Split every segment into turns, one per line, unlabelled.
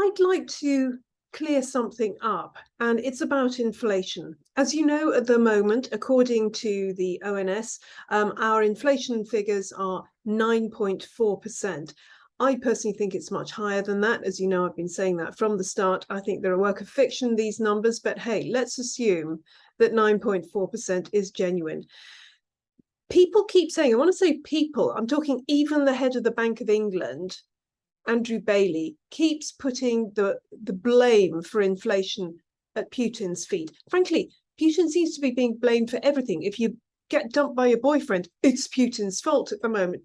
I'd like to clear something up, and it's about inflation. As you know, at the moment, according to the ONS, our inflation figures are 9.4%. I personally think it's much higher than that. As you know, I've been saying that from the start. I think they're a work of fiction, these numbers, but hey, let's assume that 9.4% is genuine. People keep saying, I want to say people, I'm talking even the head of the Bank of England, Andrew Bailey, keeps putting the blame for inflation at Putin's feet. Frankly, Putin seems to be being blamed for everything. If you get dumped by your boyfriend, it's Putin's fault at the moment.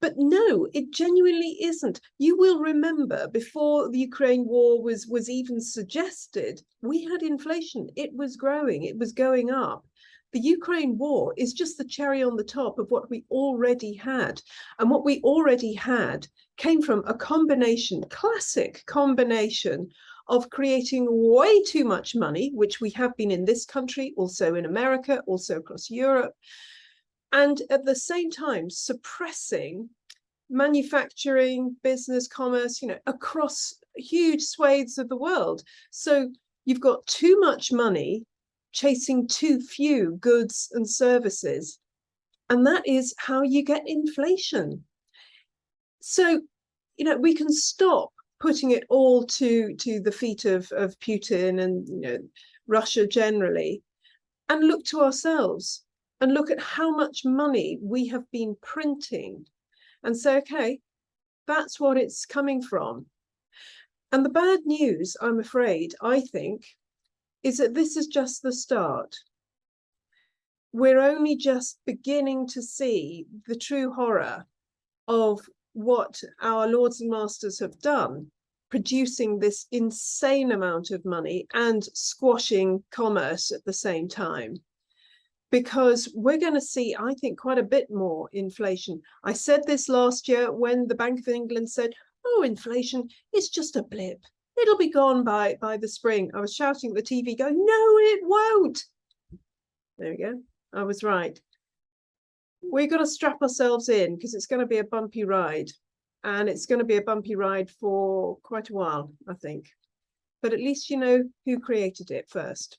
But no, it genuinely isn't. You will remember before the Ukraine war was even suggested, we had inflation. It was growing. It was going up. The Ukraine war is just the cherry on the top of what we already had. And what we already had came from a combination, classic combination of creating way too much money, which we have been in this country, also in America, also across Europe, and at the same time suppressing manufacturing, business, commerce, across huge swathes of the world. So you've got too much money chasing too few goods and services. And that is how you get inflation. So, we can stop putting it all to the feet of Putin and Russia generally, and look to ourselves and look at how much money we have been printing and say, okay, that's what it's coming from. And the bad news, I'm afraid, I think, is that this is just the start. We're only just beginning to see the true horror of what our lords and masters have done, producing this insane amount of money and squashing commerce at the same time. Because we're going to see, I think, quite a bit more inflation. I said this last year when the Bank of England said, oh, inflation is just a blip. It'll be gone by the spring. I was shouting at the TV going, no, it won't. There we go. I was right. We've got to strap ourselves in because it's going to be a bumpy ride. And it's going to be a bumpy ride for quite a while, I think. But at least you know who created it first.